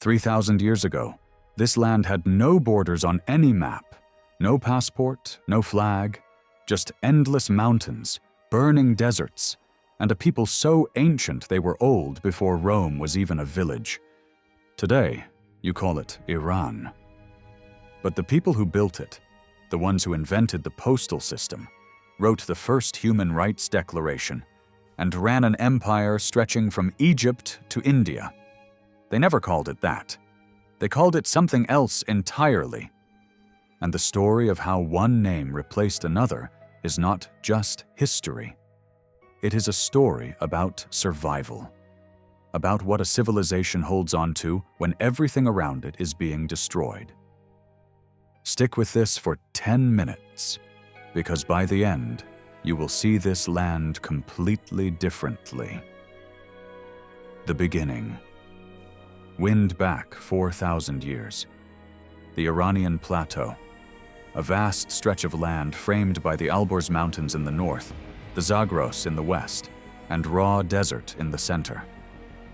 3,000 years ago, this land had no borders on any map, no passport, no flag, just endless mountains, burning deserts, and a people so ancient they were old before Rome was even a village. Today, you call it Iran. But the people who built it, the ones who invented the postal system, wrote the first human rights declaration, and ran an empire stretching from Egypt to India. They never called it that. They called it something else entirely. And the story of how one name replaced another is not just history. It is a story about survival, about what a civilization holds on to when everything around it is being destroyed. Stick with this for 10 minutes, because by the end, you will see this land completely differently. The beginning. Wind back 4,000 years. The Iranian Plateau, a vast stretch of land framed by the Alborz Mountains in the north, the Zagros in the west, and raw desert in the center.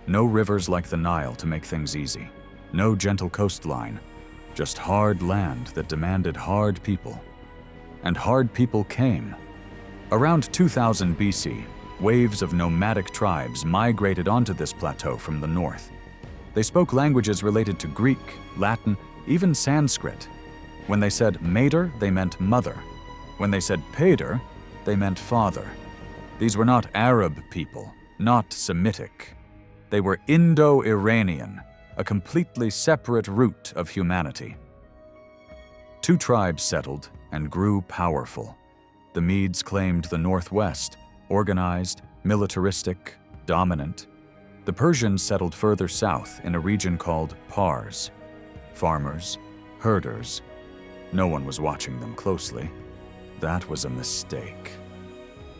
No rivers like the Nile to make things easy, no gentle coastline, just hard land that demanded hard people. And hard people came. Around 2000 BC, waves of nomadic tribes migrated onto this plateau from the north. They spoke languages related to Greek, Latin, even Sanskrit. When they said mater, they meant mother. When they said pater, they meant father. These were not Arab people, not Semitic. They were Indo-Iranian, a completely separate root of humanity. Two tribes settled and grew powerful. The Medes claimed the northwest, organized, militaristic, dominant. The Persians settled further south in a region called Pars. Farmers, herders. No one was watching them closely. That was a mistake.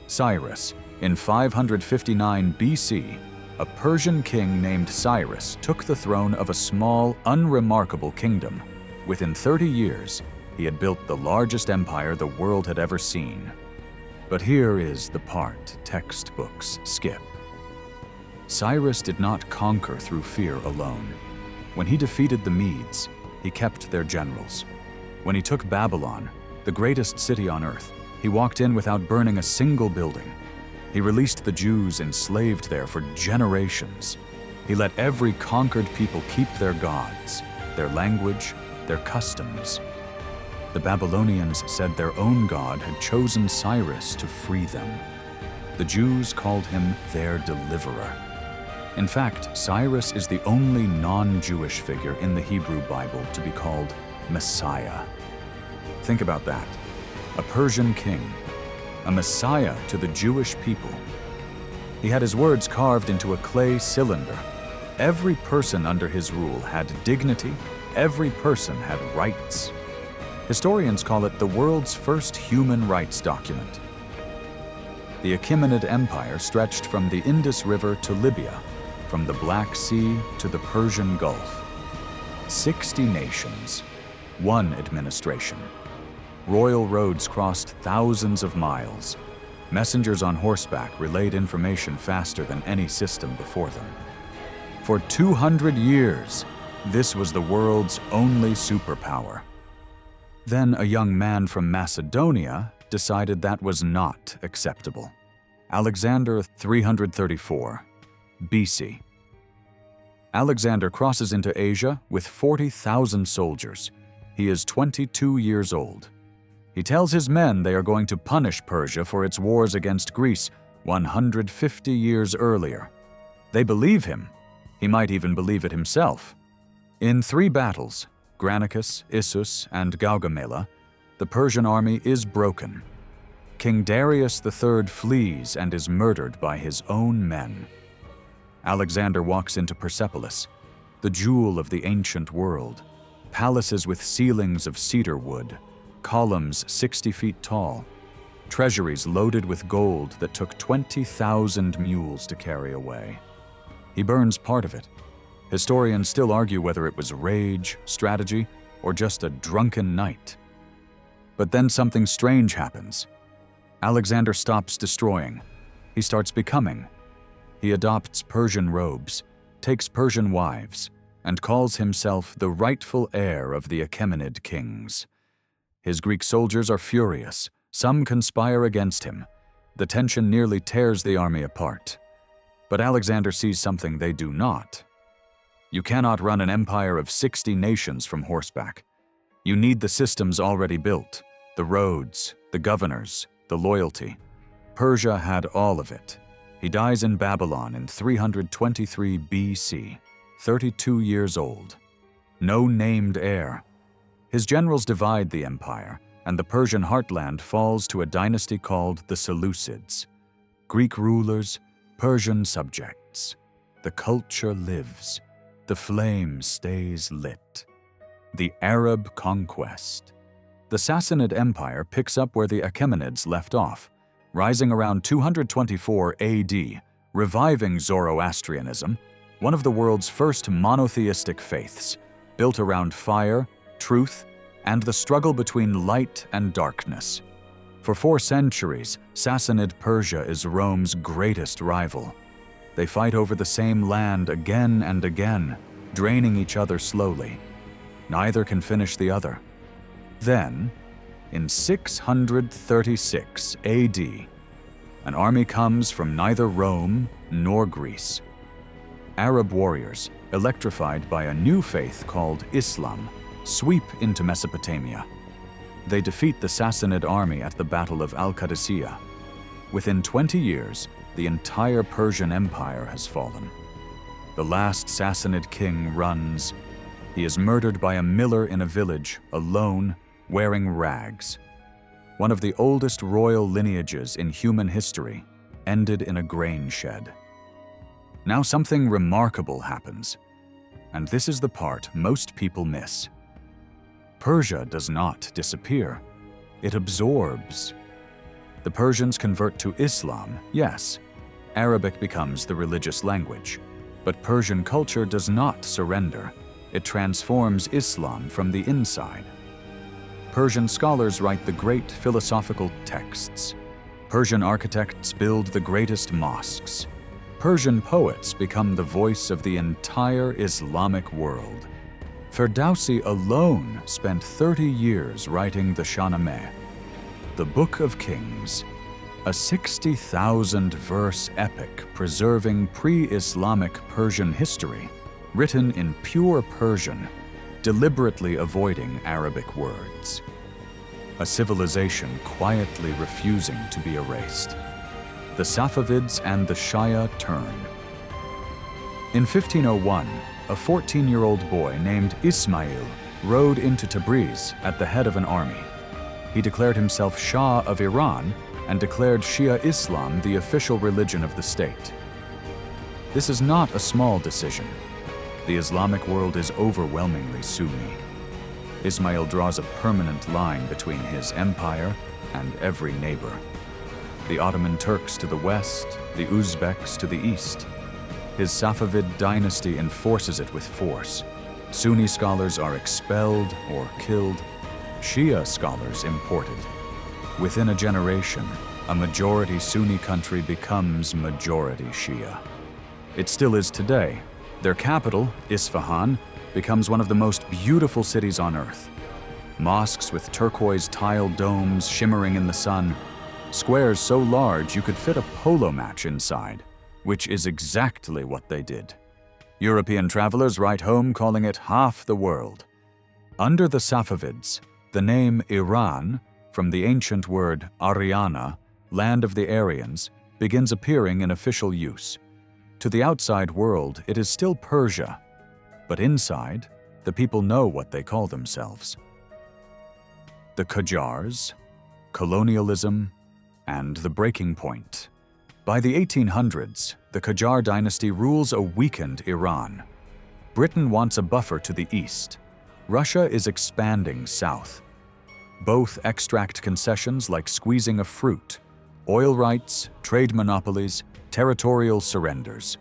Cyrus, in 559 BC, a Persian king named Cyrus took the throne of a small, unremarkable kingdom. Within 30 years, he had built the largest empire the world had ever seen. But here is the part textbooks skip. Cyrus did not conquer through fear alone. When he defeated the Medes, he kept their generals. When he took Babylon, the greatest city on earth, he walked in without burning a single building. He released the Jews enslaved there for generations. He let every conquered people keep their gods, their language, their customs. The Babylonians said their own god had chosen Cyrus to free them. The Jews called him their deliverer. In fact, Cyrus is the only non-Jewish figure in the Hebrew Bible to be called Messiah. Think about that. A Persian king, a Messiah to the Jewish people. He had his words carved into a clay cylinder. Every person under his rule had dignity. Every person had rights. Historians call it the world's first human rights document. The Achaemenid Empire stretched from the Indus River to Libya, from the Black Sea to the Persian Gulf. 60 nations, one administration. Royal roads crossed thousands of miles. Messengers on horseback relayed information faster than any system before them. For 200 years, this was the world's only superpower. Then a young man from Macedonia decided that was not acceptable. Alexander 334 BC. Alexander crosses into Asia with 40,000 soldiers. He is 22 years old. He tells his men they are going to punish Persia for its wars against Greece 150 years earlier. They believe him. He might even believe it himself. In 3 battles, Granicus, Issus, and Gaugamela, the Persian army is broken. King Darius III flees and is murdered by his own men. Alexander walks into Persepolis, the jewel of the ancient world. Palaces with ceilings of cedar wood, columns 60 feet tall, treasuries loaded with gold that took 20,000 mules to carry away. He burns part of it. Historians still argue whether it was rage, strategy, or just a drunken night. But then something strange happens. Alexander stops destroying. He starts becoming. He adopts Persian robes, takes Persian wives, and calls himself the rightful heir of the Achaemenid kings. His Greek soldiers are furious. Some conspire against him. The tension nearly tears the army apart. But Alexander sees something they do not. You cannot run an empire of 60 nations from horseback. You need the systems already built, the roads, the governors, the loyalty. Persia had all of it. He dies in Babylon in 323 BC, 32 years old. No named heir. His generals divide the empire, and the Persian heartland falls to a dynasty called the Seleucids. Greek rulers, Persian subjects. The culture lives. The flame stays lit. The Arab conquest. The Sassanid Empire picks up where the Achaemenids left off, rising around 224 AD, reviving Zoroastrianism, one of the world's first monotheistic faiths, built around fire, truth, and the struggle between light and darkness. For 4 centuries, Sassanid Persia is Rome's greatest rival. They fight over the same land again and again, draining each other slowly. Neither can finish the other. Then, in 636 AD, an army comes from neither Rome nor Greece. Arab warriors, electrified by a new faith called Islam, sweep into Mesopotamia. They defeat the Sassanid army at the Battle of Al-Qadisiyah. Within 20 years, the entire Persian Empire has fallen. The last Sassanid king runs. He is murdered by a miller in a village, alone, wearing rags. One of the oldest royal lineages in human history ended in a grain shed. Now something remarkable happens, and this is the part most people miss. Persia does not disappear. It absorbs. The Persians convert to Islam, yes. Arabic becomes the religious language. But Persian culture does not surrender. It transforms Islam from the inside. Persian scholars write the great philosophical texts. Persian architects build the greatest mosques. Persian poets become the voice of the entire Islamic world. Ferdowsi alone spent 30 years writing the Shahnameh, the Book of Kings, a 60,000-verse epic preserving pre-Islamic Persian history, written in pure Persian, deliberately avoiding Arabic words. A civilization quietly refusing to be erased. The Safavids and the Shia turn. In 1501, a 14-year-old boy named Ismail rode into Tabriz at the head of an army. He declared himself Shah of Iran and declared Shia Islam the official religion of the state. This is not a small decision. The Islamic world is overwhelmingly Sunni. Ismail draws a permanent line between his empire and every neighbor. The Ottoman Turks to the west, the Uzbeks to the east. His Safavid dynasty enforces it with force. Sunni scholars are expelled or killed, Shia scholars imported. Within a generation, a majority Sunni country becomes majority Shia. It still is today. Their capital, Isfahan, becomes one of the most beautiful cities on earth. Mosques with turquoise tile domes shimmering in the sun, squares so large you could fit a polo match inside, which is exactly what they did. European travelers write home calling it half the world. Under the Safavids, the name Iran, from the ancient word Ariana, land of the Aryans, begins appearing in official use. To the outside world, it is still Persia, but inside, the people know what they call themselves. The Qajars, colonialism, and the breaking point. By the 1800s, the Qajar dynasty rules a weakened Iran. Britain wants a buffer to the east. Russia is expanding south. Both extract concessions like squeezing a fruit, oil rights, trade monopolies, territorial surrenders.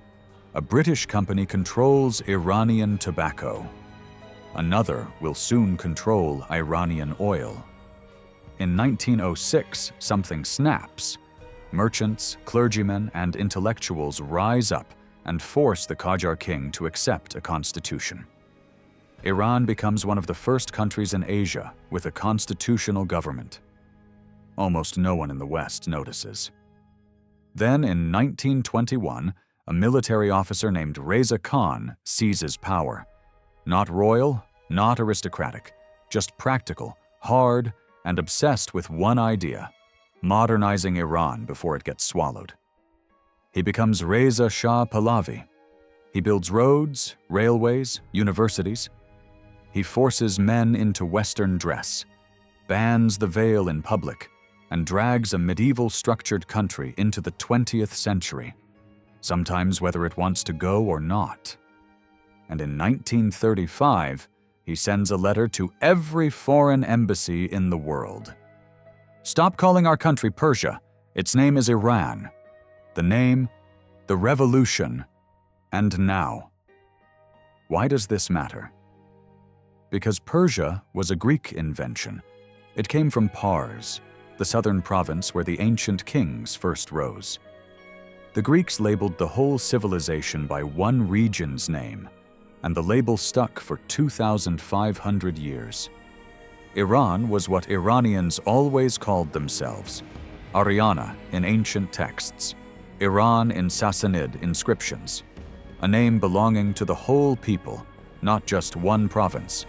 A British company controls Iranian tobacco. Another will soon control Iranian oil. In 1906, something snaps. Merchants, clergymen, and intellectuals rise up and force the Qajar king to accept a constitution. Iran becomes one of the first countries in Asia with a constitutional government. Almost no one in the West notices. Then, in 1921, a military officer named Reza Khan seizes power. Not royal, not aristocratic, just practical, hard, and obsessed with one idea: modernizing Iran before it gets swallowed. He becomes Reza Shah Pahlavi. He builds roads, railways, universities. He forces men into Western dress, bans the veil in public, and drags a medieval structured country into the 20th century, sometimes whether it wants to go or not. And in 1935, he sends a letter to every foreign embassy in the world. Stop calling our country Persia. Its name is Iran. The name, the revolution, and now. Why does this matter? Because Persia was a Greek invention. It came from Pars, the southern province where the ancient kings first rose. The Greeks labeled the whole civilization by one region's name, and the label stuck for 2,500 years. Iran was what Iranians always called themselves: Ariana in ancient texts, Iran in Sassanid inscriptions, a name belonging to the whole people, not just one province.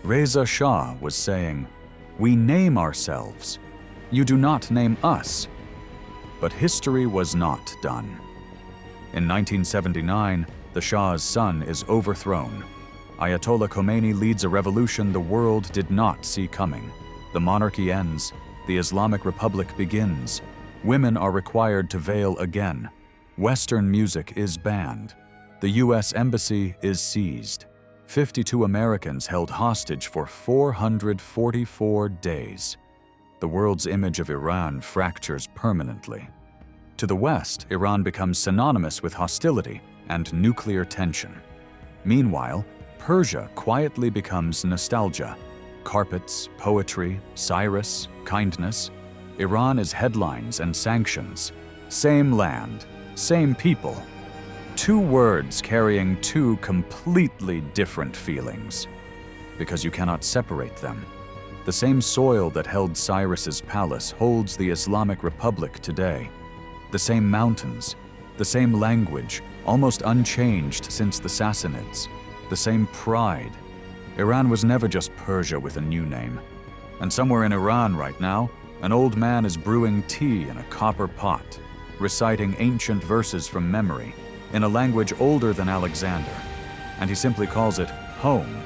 Reza Shah was saying, "We name ourselves. You do not name us." But history was not done. In 1979, the Shah's son is overthrown. Ayatollah Khomeini leads a revolution the world did not see coming. The monarchy ends. The Islamic Republic begins. Women are required to veil again. Western music is banned. The U.S. Embassy is seized. 52 Americans held hostage for 444 days. The world's image of Iran fractures permanently. To the West, Iran becomes synonymous with hostility and nuclear tension. Meanwhile, Persia quietly becomes nostalgia. Carpets, poetry, Cyrus, kindness. Iran is headlines and sanctions. Same land, same people. Two words carrying two completely different feelings, because you cannot separate them. The same soil that held Cyrus's palace holds the Islamic Republic today. The same mountains, the same language, almost unchanged since the Sassanids. The same pride. Iran was never just Persia with a new name. And somewhere in Iran right now, an old man is brewing tea in a copper pot, reciting ancient verses from memory, in a language older than Alexander, and he simply calls it home.